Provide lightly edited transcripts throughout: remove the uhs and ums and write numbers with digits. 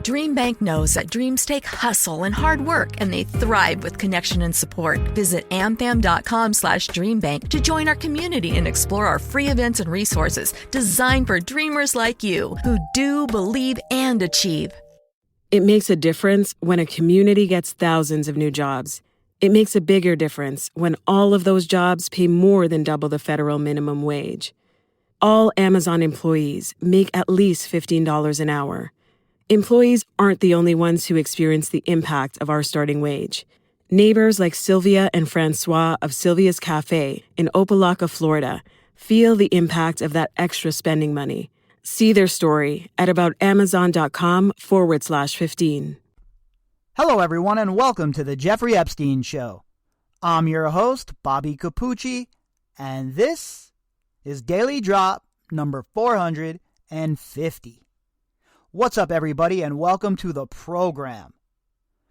Dream Bank knows that dreams take hustle and hard work, and they thrive with connection and support. Visit amfam.com/dreambank to join our community and explore our free events and resources designed for dreamers like you who do, believe, and achieve. It makes a difference when a community gets thousands of new jobs. It makes a bigger difference when all of those jobs pay more than double the federal minimum wage. All Amazon employees make at least $15 an hour. Employees aren't the only ones who experience the impact of our starting wage. Neighbors like Sylvia and Francois of Sylvia's Cafe in Opelika, Florida, feel the impact of that extra spending money. See their story at aboutamazon.com/15. Hello, everyone, and welcome to the Jeffrey Epstein Show. I'm your host, Bobbycapucci, and this is Daily Drop number 450. What's up, everybody, and welcome to the program.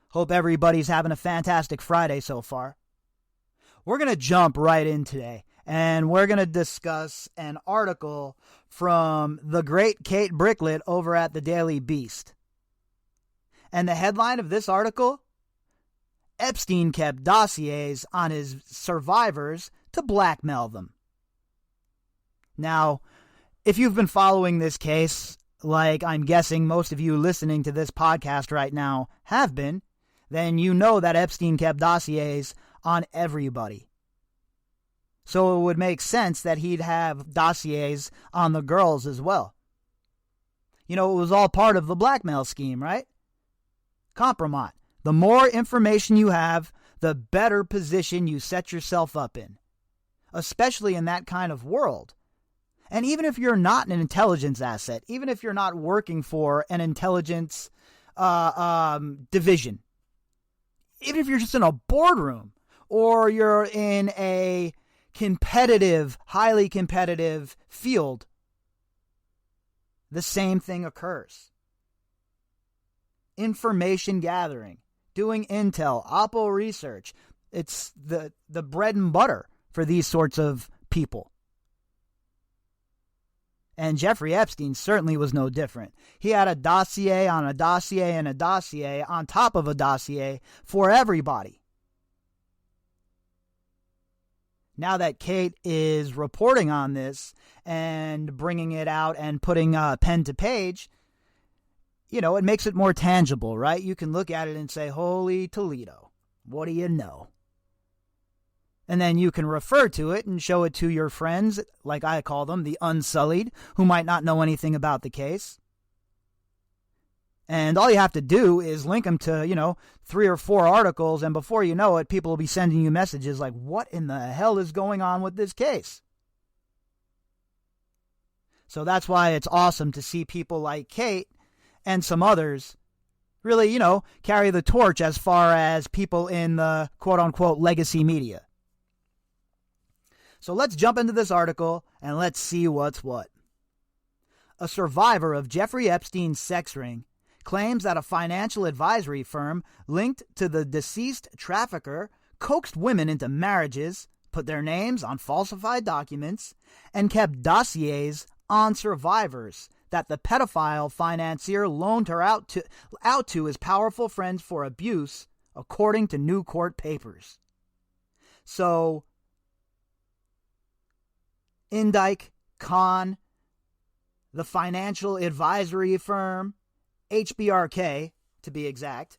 Hope everybody's having a fantastic Friday so far. We're going to jump right in today, and we're going to discuss an article from the great Kate Bricklet over at the Daily Beast. And the headline of this article: Epstein kept dossiers on his survivors to blackmail them. Now, if you've been following this case, like I'm guessing most of you listening to this podcast right now have been, then you know that Epstein kept dossiers on everybody. So it would make sense that he'd have dossiers on the girls as well. You know, it was all part of the blackmail scheme, right? Compromise. The more information you have, the better position you set yourself up in, especially in that kind of world. And even if you're not an intelligence asset, even if you're not working for an intelligence division, even if you're just in a boardroom or you're in a competitive, highly competitive field, the same thing occurs. Information gathering, doing intel, oppo research, it's the bread and butter for these sorts of people. And Jeffrey Epstein certainly was no different. He had a dossier on a dossier and a dossier on top of a dossier for everybody. Now that Kate is reporting on this and bringing it out and putting pen to page, you know, it makes it more tangible, right? You can look at it and say, holy Toledo, what do you know? And then you can refer to it and show it to your friends, like I call them, the unsullied, who might not know anything about the case. And all you have to do is link them to, 3 or 4 articles, and before you know it, people will be sending you messages like, what in the hell is going on with this case? So that's why it's awesome to see people like Kate and some others really, carry the torch as far as people in the quote-unquote legacy media. So let's jump into this article and let's see what's what. A survivor of Jeffrey Epstein's sex ring claims that a financial advisory firm linked to the deceased trafficker coaxed women into marriages, put their names on falsified documents, and kept dossiers on survivors that the pedophile financier loaned her out to his powerful friends for abuse, according to new court papers. So Indike, Khan, the financial advisory firm, HBRK, to be exact,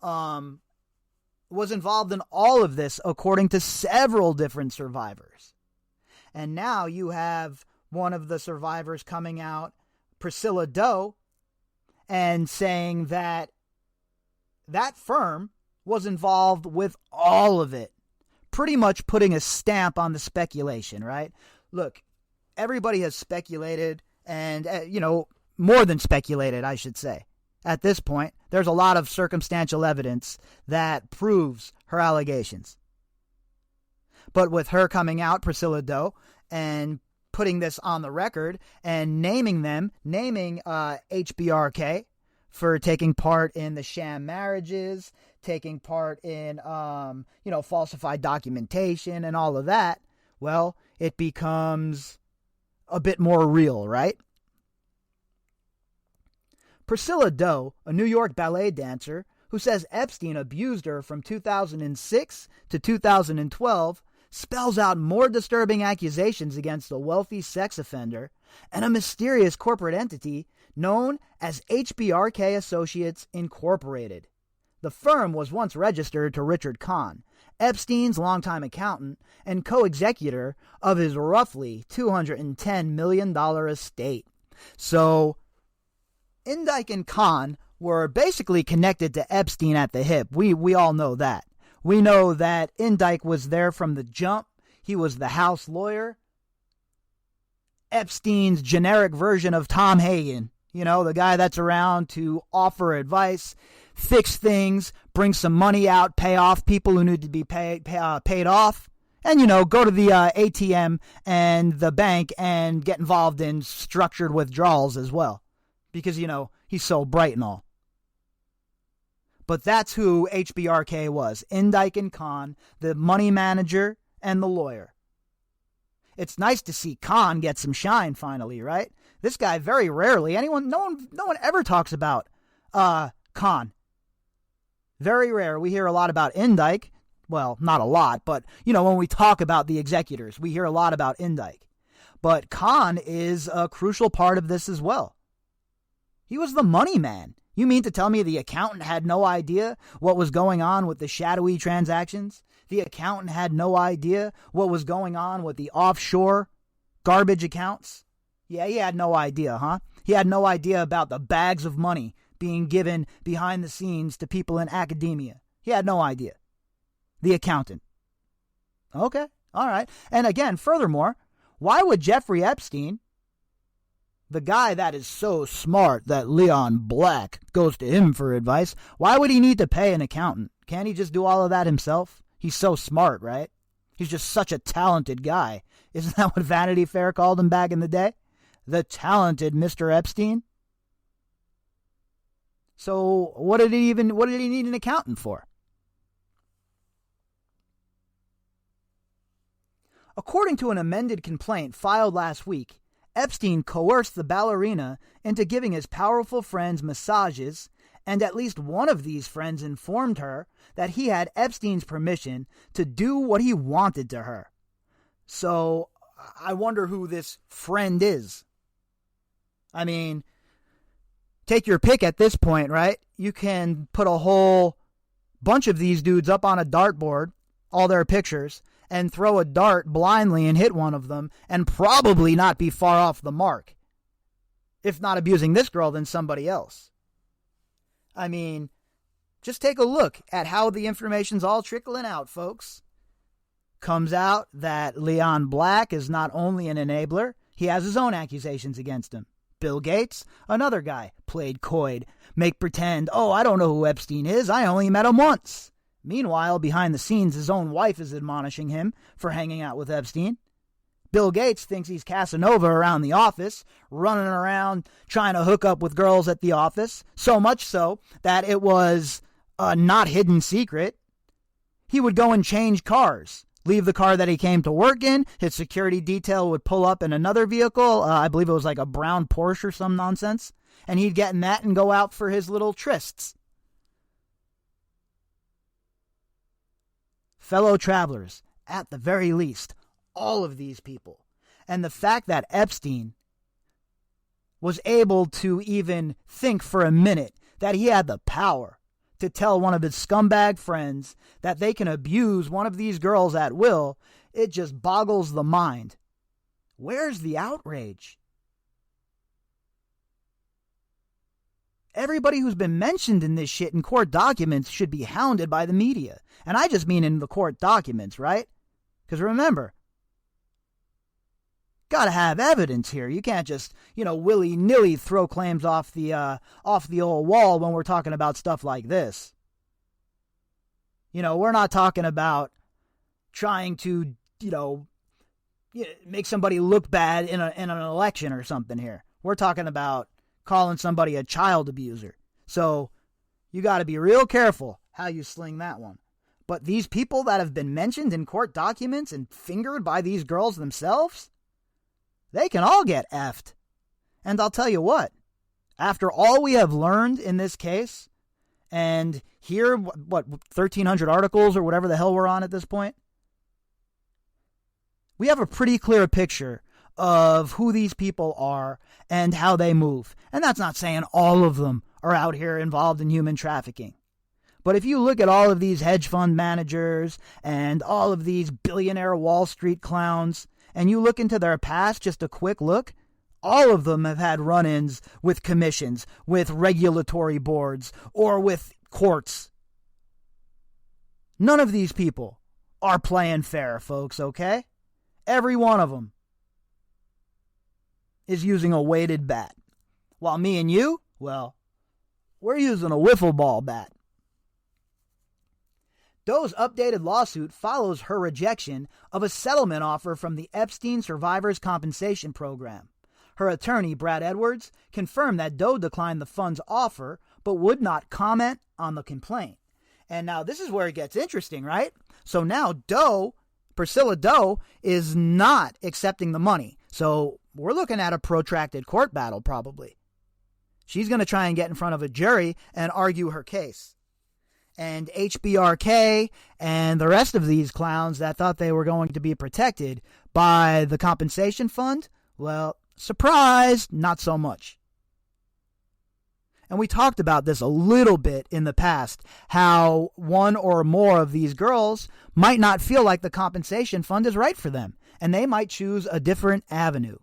was involved in all of this, according to several different survivors. And now you have one of the survivors coming out, Priscilla Doe, and saying that that firm was involved with all of it, pretty much putting a stamp on the speculation, right? Look, everybody has speculated and, more than speculated, I should say. At this point, there's a lot of circumstantial evidence that proves her allegations. But with her coming out, Priscilla Doe, and putting this on the record and naming HBRK for taking part in the sham marriages, taking part in, falsified documentation and all of that, well, it becomes a bit more real, right? Priscilla Doe, a New York ballet dancer who says Epstein abused her from 2006 to 2012, spells out more disturbing accusations against a wealthy sex offender and a mysterious corporate entity known as HBRK Associates Incorporated. The firm was once registered to Richard Kahn, Epstein's longtime accountant and co-executor of his roughly $210 million estate. So, Indike and Kahn were basically connected to Epstein at the hip. We all know that. We know that Indike was there from the jump. He was the house lawyer. Epstein's generic version of Tom Hagen. You know, the guy that's around to offer advice, fix things, bring some money out, pay off people who need to be paid off, and, go to the ATM and the bank and get involved in structured withdrawals as well. Because, he's so bright and all. But that's who HBRK was. Indike and Kahn, the money manager and the lawyer. It's nice to see Kahn get some shine finally, right? This guy very rarely, no one ever talks about Kahn. Very rare. We hear a lot about Indike. Well, not a lot, but, when we talk about the executors, we hear a lot about Indike. But Kahn is a crucial part of this as well. He was the money man. You mean to tell me the accountant had no idea what was going on with the shadowy transactions? The accountant had no idea what was going on with the offshore garbage accounts? Yeah, he had no idea, huh? He had no idea about the bags of money being given behind the scenes to people in academia. He had no idea. The accountant. Okay, all right. And again, furthermore, why would Jeffrey Epstein, the guy that is so smart that Leon Black goes to him for advice, why would he need to pay an accountant? Can't he just do all of that himself? He's so smart, right? He's just such a talented guy. Isn't that what Vanity Fair called him back in the day? The talented Mr. Epstein? So what did he need an accountant for? According to an amended complaint filed last week, Epstein coerced the ballerina into giving his powerful friends massages, and at least one of these friends informed her that he had Epstein's permission to do what he wanted to her. So, I wonder who this friend is. I mean, take your pick at this point, right? You can put a whole bunch of these dudes up on a dartboard, all their pictures, and throw a dart blindly and hit one of them and probably not be far off the mark. If not abusing this girl, then somebody else. I mean, just take a look at how the information's all trickling out, folks. Comes out that Leon Black is not only an enabler, he has his own accusations against him. Bill Gates, another guy, played coy, make pretend, I don't know who Epstein is, I only met him once. Meanwhile, behind the scenes, his own wife is admonishing him for hanging out with Epstein. Bill Gates thinks he's Casanova around the office, running around trying to hook up with girls at the office, so much so that it was a not hidden secret. He would go and change cars, leave the car that he came to work in, his security detail would pull up in another vehicle, I believe it was like a brown Porsche or some nonsense, and he'd get in that and go out for his little trysts. Fellow travelers, at the very least, all of these people. And the fact that Epstein was able to even think for a minute that he had the power to tell one of his scumbag friends that they can abuse one of these girls at will, it just boggles the mind. Where's the outrage? Everybody who's been mentioned in this shit in court documents should be hounded by the media. And I just mean in the court documents, right? Because remember, gotta have evidence here. You can't just, willy-nilly throw claims off the old wall when we're talking about stuff like this. We're not talking about trying to, make somebody look bad in an election or something here. We're talking about calling somebody a child abuser. So you got to be real careful how you sling that one. But these people that have been mentioned in court documents and fingered by these girls themselves, they can all get effed. And I'll tell you what, After all we have learned in this case, and here, 1,300 articles or whatever the hell we're on at this point, we have a pretty clear picture of who these people are and how they move. And that's not saying all of them are out here involved in human trafficking. But if you look at all of these hedge fund managers and all of these billionaire Wall Street clowns, and you look into their past, just a quick look, all of them have had run-ins with commissions, with regulatory boards, or with courts. None of these people are playing fair, folks, okay? Every one of them is using a weighted bat. While me and you, well, we're using a wiffle ball bat. Doe's updated lawsuit follows her rejection of a settlement offer from the Epstein Survivors Compensation Program. Her attorney, Brad Edwards, confirmed that Doe declined the fund's offer, but would not comment on the complaint. And now this is where it gets interesting, right? So now Priscilla Doe, is not accepting the money. So we're looking at a protracted court battle, probably. She's going to try and get in front of a jury and argue her case. And HBRK and the rest of these clowns that thought they were going to be protected by the compensation fund, well, surprise, not so much. And we talked about this a little bit in the past, how one or more of these girls might not feel like the compensation fund is right for them, and they might choose a different avenue.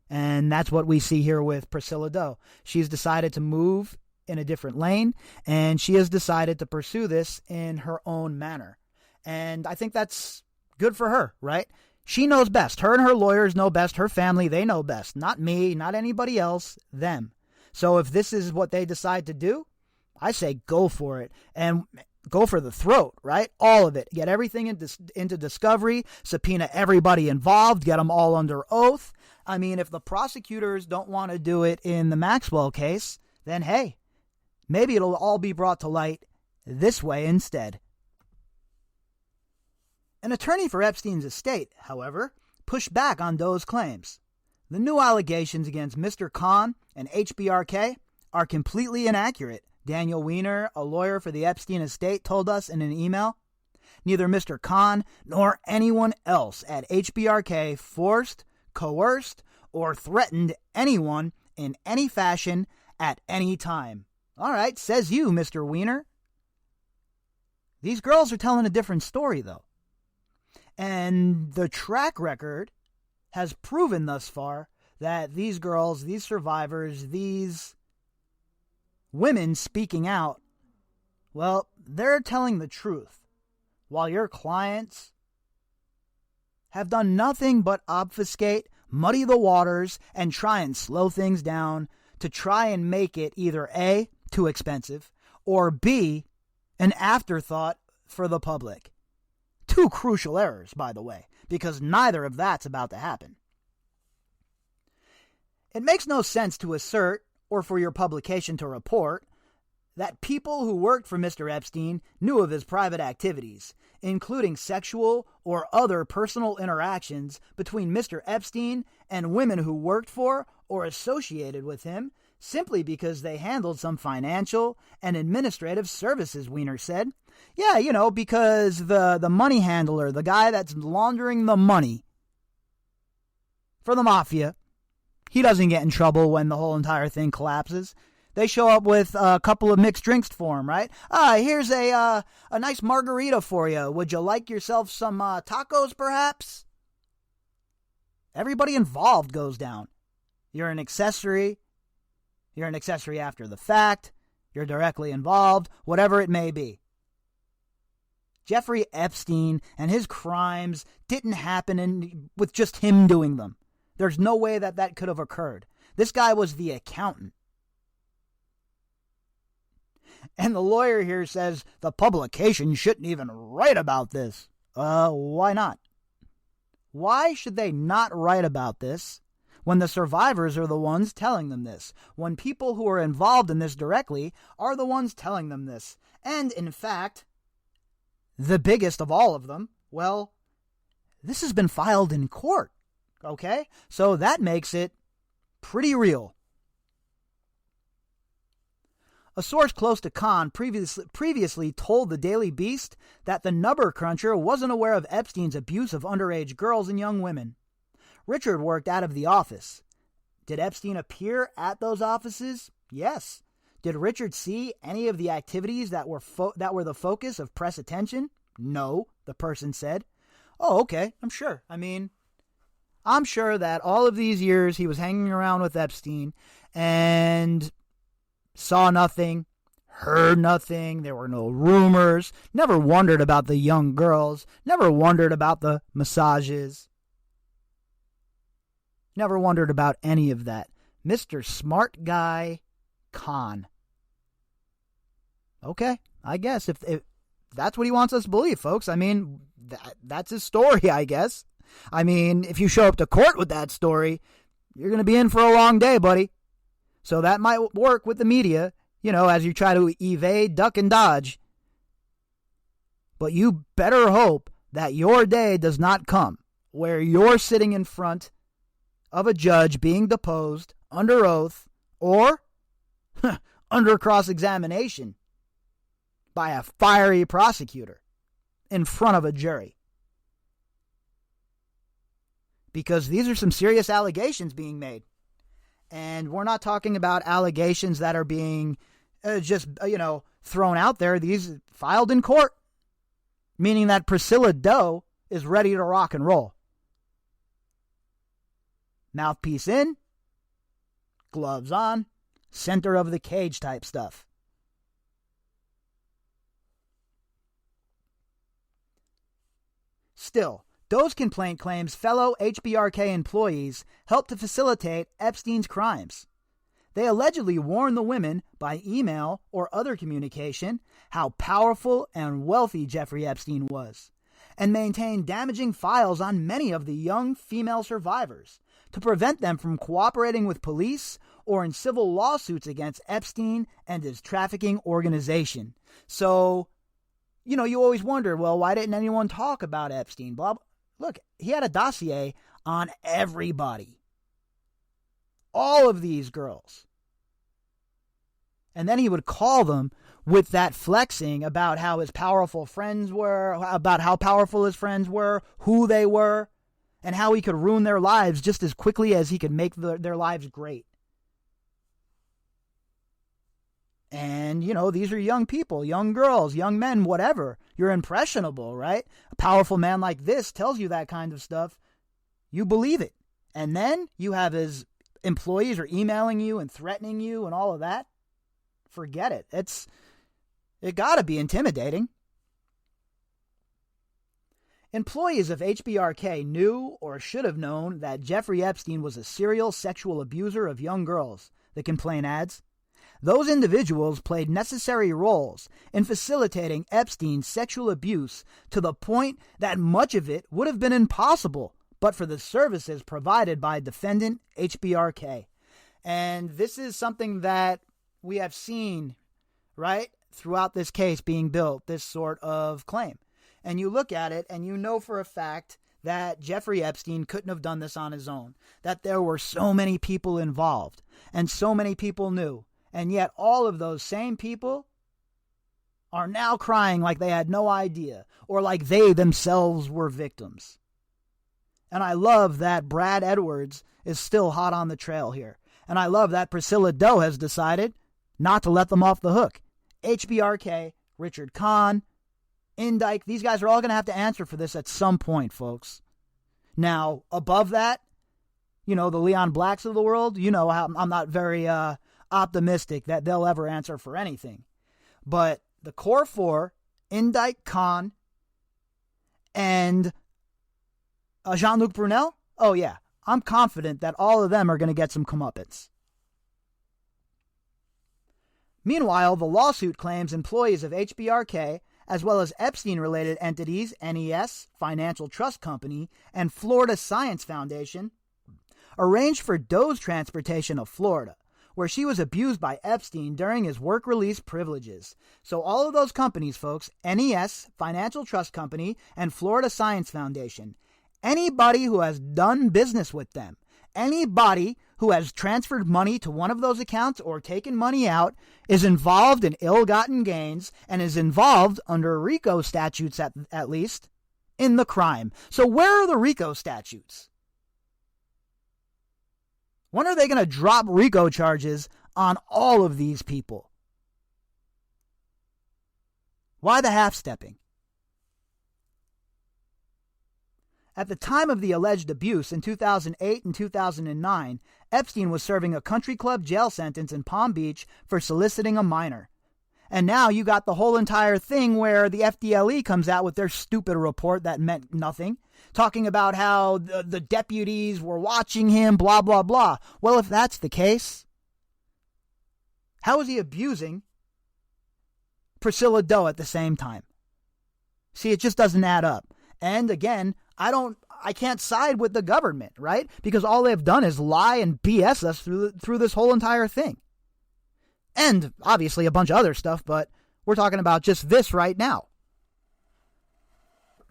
And that's what we see here with Priscilla Doe. She's decided to move in a different lane, and she has decided to pursue this in her own manner. And I think that's good for her, right? She knows best. Her and her lawyers know best. Her family, they know best. Not me, not anybody else, them. So if this is what they decide to do, I say go for it. And go for the throat, right? All of it. Get everything into discovery, subpoena everybody involved, get them all under oath. I mean, if the prosecutors don't want to do it in the Maxwell case, then hey, maybe it'll all be brought to light this way instead. An attorney for Epstein's estate, however, pushed back on Doe's claims. The new allegations against Mr. Khan and HBRK are completely inaccurate, Daniel Weiner, a lawyer for the Epstein estate, told us in an email. Neither Mr. Khan nor anyone else at HBRK forced, coerced, or threatened anyone in any fashion at any time. All right, says you, Mr. Weiner. These girls are telling a different story, though. And the track record has proven thus far that these girls, these survivors, these women speaking out, well, they're telling the truth. While your clients have done nothing but obfuscate, muddy the waters, and try and slow things down to try and make it either A, too expensive, or B, an afterthought for the public. Two crucial errors, by the way, because neither of that's about to happen. It makes no sense to assert, or for your publication to report, that people who worked for Mr. Epstein knew of his private activities, including sexual or other personal interactions between Mr. Epstein and women who worked for or associated with him, simply because they handled some financial and administrative services, Weiner said. Yeah, because the money handler, the guy that's laundering the money for the mafia, he doesn't get in trouble when the whole entire thing collapses. They show up with a couple of mixed drinks for him, right? Here's a nice margarita for you. Would you like yourself some tacos, perhaps? Everybody involved goes down. You're an accessory. You're an accessory after the fact. You're directly involved, whatever it may be. Jeffrey Epstein and his crimes didn't happen with just him doing them. There's no way that could have occurred. This guy was the accountant. And the lawyer here says the publication shouldn't even write about this. Why not? Why should they not write about this when the survivors are the ones telling them this? When people who are involved in this directly are the ones telling them this? And in fact, the biggest of all of them, well, this has been filed in court. Okay? So that makes it pretty real. A source close to Kahn previously told the Daily Beast that the number cruncher wasn't aware of Epstein's abuse of underage girls and young women. Richard worked out of the office. Did Epstein appear at those offices? Yes. Did Richard see any of the activities that were the focus of press attention? No, the person said. Oh, okay, I'm sure. I'm sure that all of these years he was hanging around with Epstein and saw nothing, heard nothing, there were no rumors, never wondered about the young girls, never wondered about the massages, never wondered about any of that. Mr. Smart Guy Kahn. Okay, I guess if that's what he wants us to believe, folks. That's his story, I guess. If you show up to court with that story, you're going to be in for a long day, buddy. So that might work with the media, as you try to evade, duck, and dodge. But you better hope that your day does not come where you're sitting in front of a judge being deposed under oath or under cross-examination by a fiery prosecutor in front of a jury. Because these are some serious allegations being made. And we're not talking about allegations that are being thrown out there. These filed in court, meaning that Priscilla Doe is ready to rock and roll. Mouthpiece in, gloves on, center of the cage type stuff. Still, Doe's complaint claims fellow HBRK employees helped to facilitate Epstein's crimes. They allegedly warned the women by email or other communication how powerful and wealthy Jeffrey Epstein was, and maintained damaging files on many of the young female survivors to prevent them from cooperating with police or in civil lawsuits against Epstein and his trafficking organization. So, you always wonder, well, why didn't anyone talk about Epstein, Bob? Look, he had a dossier on everybody. All of these girls. And then he would call them with that flexing about how his powerful friends were, about how powerful his friends were, who they were, and how he could ruin their lives just as quickly as he could make their lives great. And, these are young people, young girls, young men, whatever. You're impressionable, right? A powerful man like this tells you that kind of stuff. You believe it. And then you have his employees are emailing you and threatening you and all of that. Forget it. It got to be intimidating. Employees of HBRK knew or should have known that Jeffrey Epstein was a serial sexual abuser of young girls, the complaint adds. Those individuals played necessary roles in facilitating Epstein's sexual abuse to the point that much of it would have been impossible but for the services provided by defendant HBRK. And this is something that we have seen, right, throughout this case being built, this sort of claim. And you look at it and you know for a fact that Jeffrey Epstein couldn't have done this on his own, that there were so many people involved and so many people knew. And yet all of those same people are now crying like they had no idea or like they themselves were victims. And I love that Brad Edwards is still hot on the trail here. And I love that Priscilla Doe has decided not to let them off the hook. HBRK, Richard Kahn, Indike, these guys are all going to have to answer for this at some point, folks. Now, above that, the Leon Blacks of the world, I'm not very optimistic that they'll ever answer for anything. But the core four, Indike, Kahn, and Jean-Luc Brunel, oh yeah, I'm confident that all of them are going to get some comeuppance. Meanwhile, the lawsuit claims employees of HBRK, as well as Epstein-related entities, NES, Financial Trust Company, and Florida Science Foundation, arranged for Doe's transportation of Florida, where she was abused by Epstein during his work release privileges. So all of those companies, folks, NES, Financial Trust Company, and Florida Science Foundation, anybody who has done business with them, Anybody who has transferred money to one of those accounts or taken money out is involved in ill-gotten gains and is involved, under RICO statutes at least, in the crime. So where are the RICO statutes? When are they going to drop RICO charges on all of these people? Why the half-stepping? At the time of the alleged abuse in 2008 and 2009, Epstein was serving a country club jail sentence in Palm Beach for soliciting a minor. And now you got the whole entire thing where the FDLE comes out with their stupid report that meant nothing, talking about how the deputies were watching him, blah, blah, blah. Well, if that's the case, how is he abusing Priscilla Doe at the same time? See, it just doesn't add up. And again, I can't side with the government, right? Because all they've done is lie and BS us through this whole entire thing. And obviously a bunch of other stuff, but we're talking about just this right now.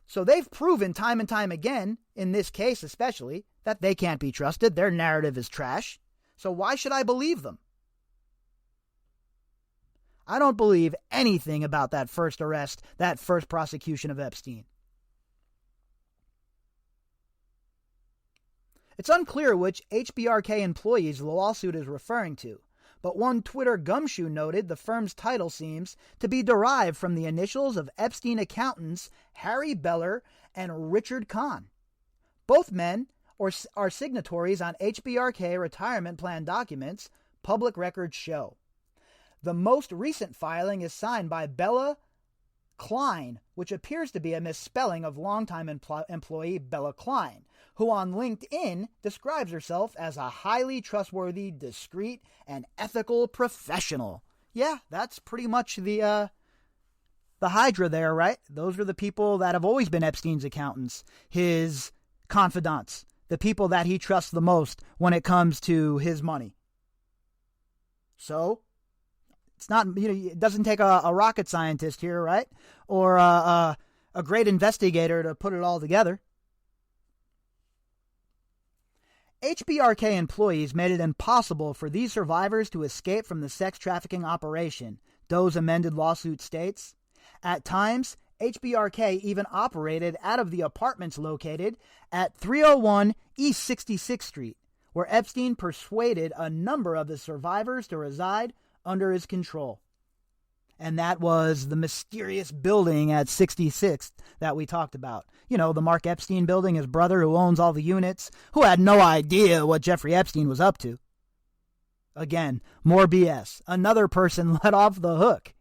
So they've proven time and time again, in this case especially, that they can't be trusted. Their narrative is trash. So why should I believe them? I don't believe anything about that first arrest, that first prosecution of Epstein. It's unclear which HBRK employees the lawsuit is referring to, but one Twitter gumshoe noted the firm's title seems to be derived from the initials of Epstein accountants Harry Beller and Richard Kahn. Both men are signatories on HBRK retirement plan documents, public records show. The most recent filing is signed by Bella Klein, which appears to be a misspelling of longtime employee Bella Klein, who on LinkedIn describes herself as a highly trustworthy, discreet, and ethical professional. Yeah, that's pretty much the Hydra there, right? Those are the people that have always been Epstein's accountants, his confidants, the people that he trusts the most when it comes to his money. So, it's not, it doesn't take a rocket scientist here, right? Or a great investigator to put it all together. HBRK employees made it impossible for these survivors to escape from the sex trafficking operation, Doe's amended lawsuit states. At times, HBRK even operated out of the apartments located at 301 East 66th Street, where Epstein persuaded a number of the survivors to reside under his control. And that was the mysterious building at 66th that we talked about. You know, the Mark Epstein building, his brother who owns all the units, who had no idea what Jeffrey Epstein was up to. Again, more BS. Another person let off the hook.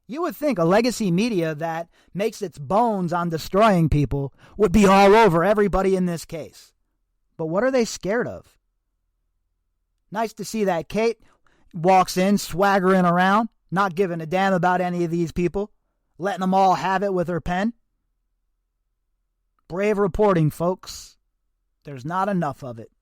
You would think a legacy media that makes its bones on destroying people would be all over everybody in this case. But what are they scared of? Nice to see that Kate walks in swaggering around, not giving a damn about any of these people, letting them all have it with her pen. Brave reporting, folks. There's not enough of it.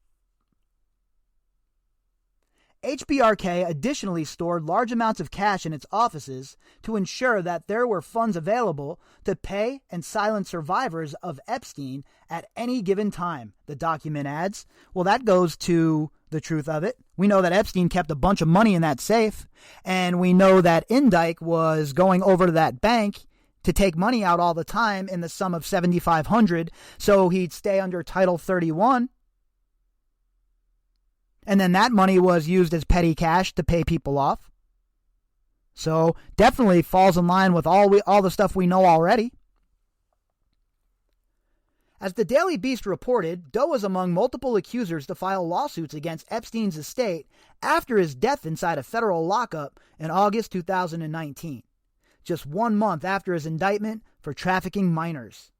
HBRK additionally stored large amounts of cash in its offices to ensure that there were funds available to pay and silence survivors of Epstein at any given time, the document adds. Well, that goes to the truth of it. We know that Epstein kept a bunch of money in that safe, and we know that Indike was going over to that bank to take money out all the time in the sum of $7,500, so he'd stay under Title 31. And then that money was used as petty cash to pay people off. So definitely falls in line with all the stuff we know already. As the Daily Beast reported, Doe was among multiple accusers to file lawsuits against Epstein's estate after his death inside a federal lockup in August 2019, just 1 month after his indictment for trafficking minors.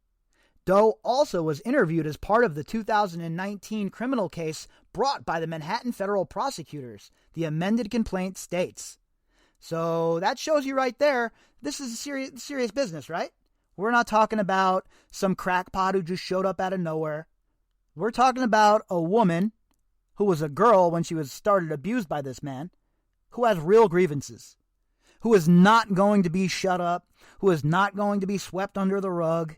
Doe also was interviewed as part of the 2019 criminal case brought by the Manhattan federal prosecutors, the amended complaint states. So that shows you right there, this is serious business, right? We're not talking about some crackpot who just showed up out of nowhere. We're talking about a woman who was a girl when she was started abused by this man, who has real grievances, who is not going to be shut up, who is not going to be swept under the rug.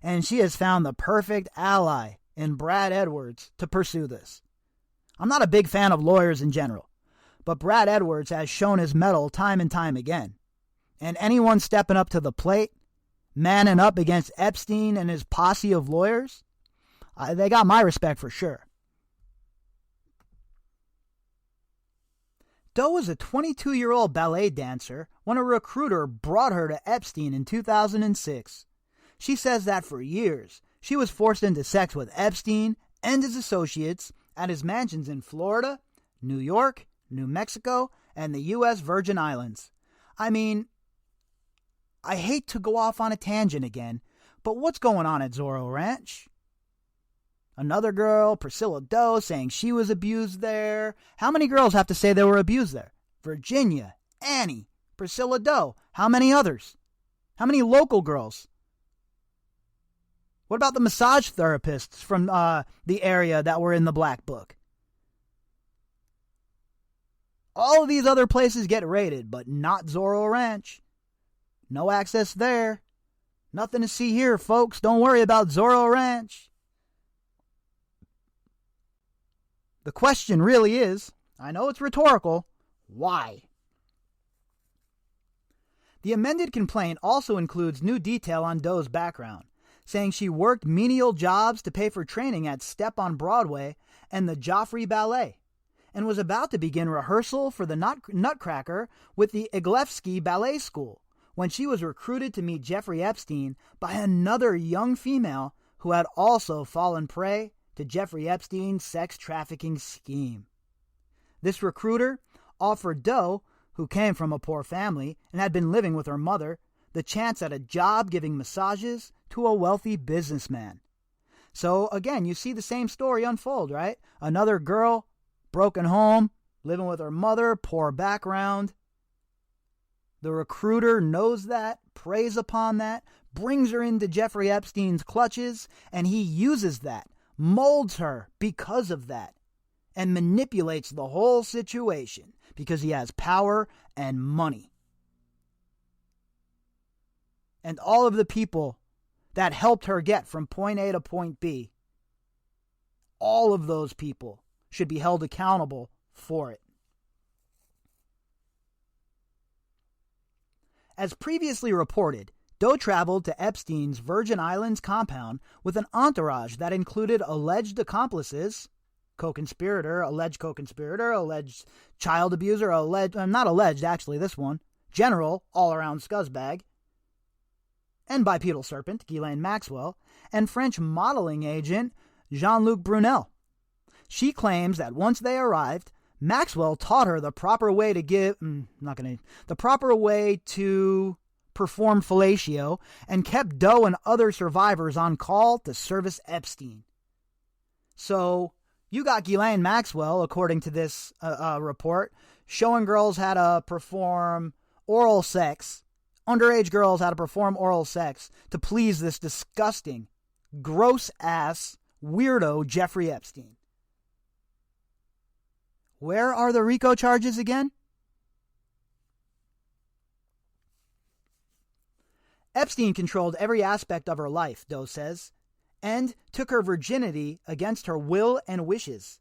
And she has found the perfect ally in Brad Edwards to pursue this. I'm not a big fan of lawyers in general, but Brad Edwards has shown his mettle time and time again. And anyone stepping up to the plate, manning up against Epstein and his posse of lawyers, they got my respect for sure. Doe was a 22-year-old ballet dancer when a recruiter brought her to Epstein in 2006. She says that for years, she was forced into sex with Epstein and his associates at his mansions in Florida, New York, New Mexico, and the U.S. Virgin Islands. I mean, I hate to go off on a tangent again, but what's going on at Zorro Ranch? Another girl, Priscilla Doe, saying she was abused there. How many girls have to say they were abused there? Virginia, Annie, Priscilla Doe. How many others? How many local girls? What about the massage therapists from the area that were in the Black Book? All of these other places get raided, but not Zorro Ranch. No access there. Nothing to see here, folks. Don't worry about Zorro Ranch. The question really is, I know it's rhetorical, why? The amended complaint also includes new detail on Doe's background, saying she worked menial jobs to pay for training at Step on Broadway and the Joffrey Ballet, and was about to begin rehearsal for the Nutcracker with the Iglevsky Ballet School when she was recruited to meet Jeffrey Epstein by another young female who had also fallen prey to Jeffrey Epstein's sex trafficking scheme. This recruiter offered Doe, who came from a poor family and had been living with her mother, the chance at a job giving massages to a wealthy businessman. So again, you see the same story unfold, right? Another girl, broken home, living with her mother, poor background. The recruiter knows that, preys upon that, brings her into Jeffrey Epstein's clutches, and he uses that, molds her because of that, and manipulates the whole situation because he has power and money. And all of the people that helped her get from point A to point B, all of those people should be held accountable for it. As previously reported, Doe traveled to Epstein's Virgin Islands compound with an entourage that included alleged accomplices, alleged child abuser, not alleged actually, this one, general, all-around scuzzbag, and bipedal serpent, Ghislaine Maxwell, and French modeling agent Jean-Luc Brunel. She claims that once they arrived, Maxwell taught her the proper way to perform fellatio and kept Doe and other survivors on call to service Epstein. So you got Ghislaine Maxwell, according to this report, showing girls how to perform oral sex, underage girls how to perform oral sex to please this disgusting, gross-ass weirdo Jeffrey Epstein. Where are the RICO charges again? Epstein controlled every aspect of her life, Doe says, and took her virginity against her will and wishes.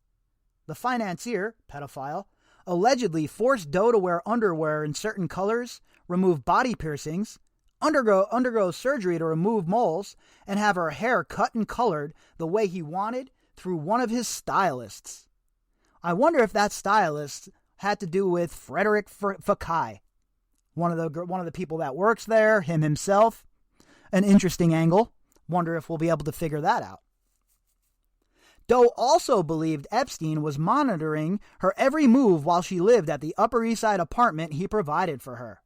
The financier, pedophile, allegedly forced Doe to wear underwear in certain colors, remove body piercings, undergo surgery to remove moles, and have her hair cut and colored the way he wanted through one of his stylists. I wonder if that stylist had to do with Frederick Fekkai, one of the people that works there, him himself. An interesting angle. Wonder if we'll be able to figure that out. Doe also believed Epstein was monitoring her every move while she lived at the Upper East Side apartment he provided for her.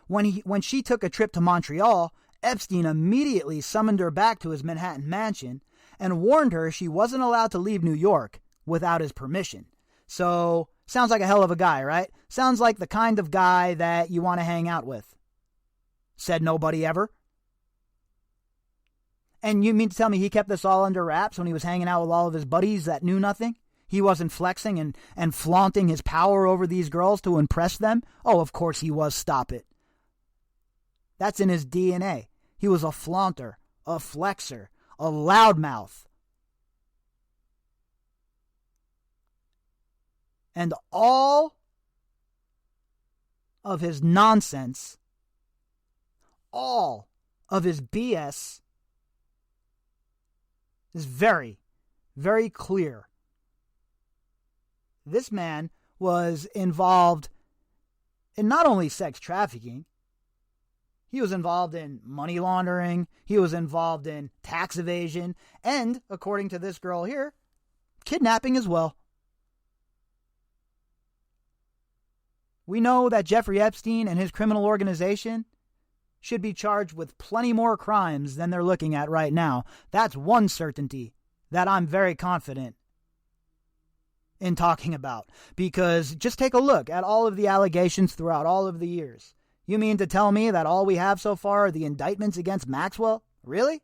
When she took a trip to Montreal, Epstein immediately summoned her back to his Manhattan mansion and warned her she wasn't allowed to leave New York without his permission. So, sounds like a hell of a guy, right? Sounds like the kind of guy that you want to hang out with. Said nobody ever. And you mean to tell me he kept this all under wraps when he was hanging out with all of his buddies that knew nothing? He wasn't flexing and flaunting his power over these girls to impress them? Oh, of course he was. Stop it. That's in his DNA. He was a flaunter, a flexer, a loudmouth. And all of his nonsense, all of his BS is very, very clear. This man was involved in not only sex trafficking, he was involved in money laundering, he was involved in tax evasion, and, according to this girl here, kidnapping as well. We know that Jeffrey Epstein and his criminal organization should be charged with plenty more crimes than they're looking at right now. That's one certainty that I'm very confident in talking about. Because just take a look at all of the allegations throughout all of the years. You mean to tell me that all we have so far are the indictments against Maxwell? Really?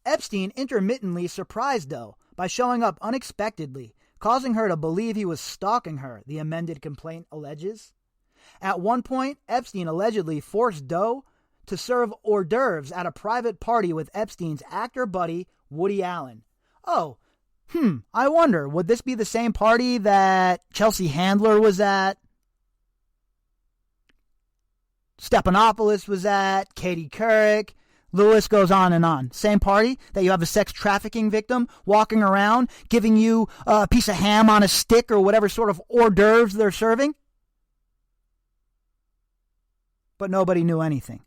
Epstein intermittently surprised Doe by showing up unexpectedly, causing her to believe he was stalking her, the amended complaint alleges. At one point, Epstein allegedly forced Doe to serve hors d'oeuvres at a private party with Epstein's actor buddy, Woody Allen. I wonder, would this be the same party that Chelsea Handler was at, Stephanopoulos was at, Katie Couric? The list goes on and on. Same party that you have a sex trafficking victim walking around giving you a piece of ham on a stick or whatever sort of hors d'oeuvres they're serving? But nobody knew anything.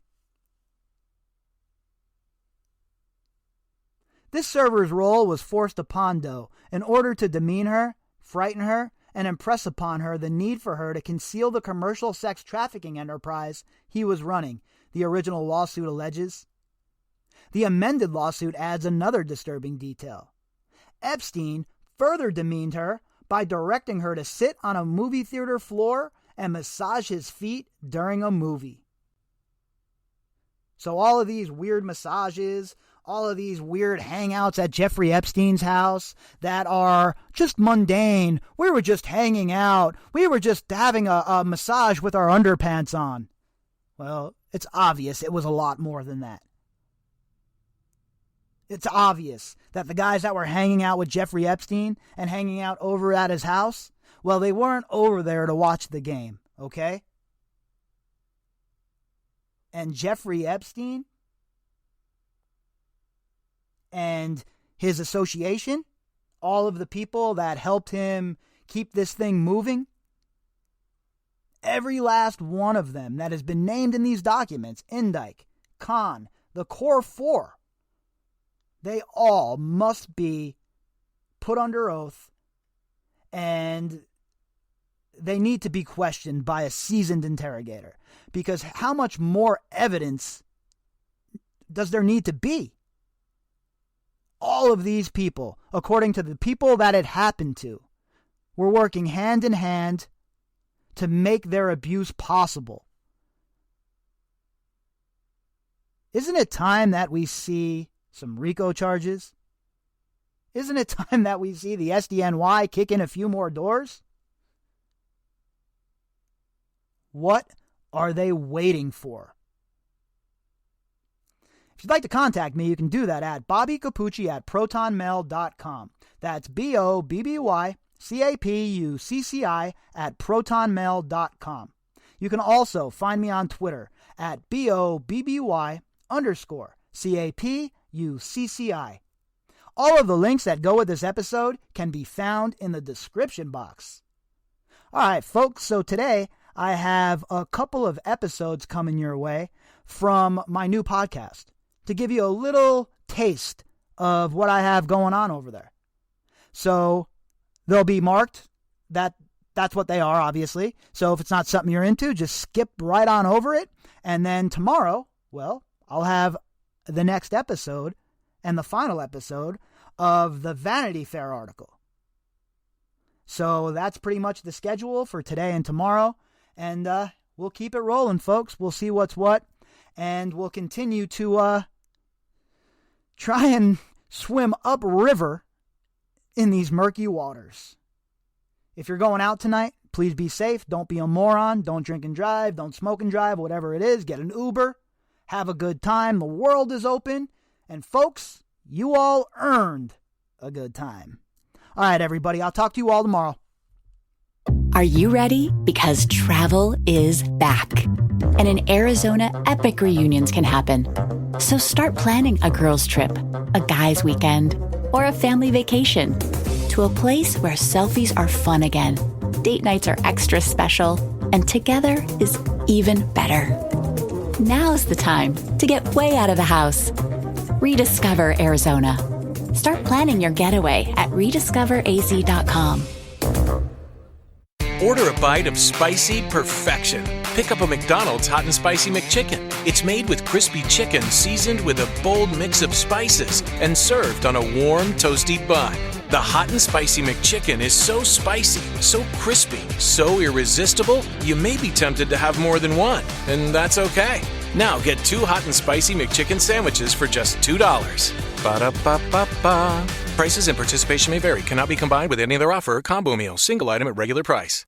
This server's role was forced upon Doe in order to demean her, frighten her, and impress upon her the need for her to conceal the commercial sex trafficking enterprise he was running, the original lawsuit alleges. The amended lawsuit adds another disturbing detail. Epstein further demeaned her by directing her to sit on a movie theater floor and massage his feet during a movie. So all of these weird massages, all of these weird hangouts at Jeffrey Epstein's house that are just mundane. We were just hanging out. We were just having a massage with our underpants on. Well, it's obvious it was a lot more than that. It's obvious that the guys that were hanging out with Jeffrey Epstein and hanging out over at his house, well, they weren't over there to watch the game, okay? And Jeffrey Epstein and his association, all of the people that helped him keep this thing moving, every last one of them that has been named in these documents, Indike, Khan, the core four, they all must be put under oath, and they need to be questioned by a seasoned interrogator. Because how much more evidence does there need to be? All of these people, according to the people that it happened to, were working hand in hand to make their abuse possible. Isn't it time that we see some RICO charges? Isn't it time that we see the SDNY kick in a few more doors? What are they waiting for? If you'd like to contact me, you can do that at bobbycapucci@protonmail.com. That's BOBBYCAPUCCI at protonmail.com. You can also find me on Twitter at BOBBY_CAPUCCI. All of the links that go with this episode can be found in the description box. All right, folks, so today I have a couple of episodes coming your way from my new podcast to give you a little taste of what I have going on over there. So they'll be marked. That's what they are, obviously. So if it's not something you're into, just skip right on over it. And then tomorrow, well, I'll have the next episode and the final episode of the Vanity Fair article. So that's pretty much the schedule for today and tomorrow. And we'll keep it rolling, folks. We'll see what's what. And we'll continue to try and swim upriver in these murky waters. If you're going out tonight, please be safe. Don't be a moron. Don't drink and drive. Don't smoke and drive. Whatever it is, get an Uber. Have a good time. The world is open. And folks, you all earned a good time. All right, everybody. I'll talk to you all tomorrow. Are you ready? Because travel is back. And in Arizona, epic reunions can happen. So start planning a girls' trip, a guys' weekend, or a family vacation to a place where selfies are fun again, date nights are extra special, and together is even better. Now's the time to get way out of the house. Rediscover Arizona. Start planning your getaway at rediscoveraz.com. Order a bite of spicy perfection. Pick up a McDonald's Hot and Spicy McChicken. It's made with crispy chicken seasoned with a bold mix of spices and served on a warm, toasty bun. The Hot and Spicy McChicken is so spicy, so crispy, so irresistible, you may be tempted to have more than one, and that's okay. Now get 2 Hot and Spicy McChicken sandwiches for just $2. Ba-da-ba-ba-ba. Prices and participation may vary. Cannot be combined with any other offer or combo meal. Single item at regular price.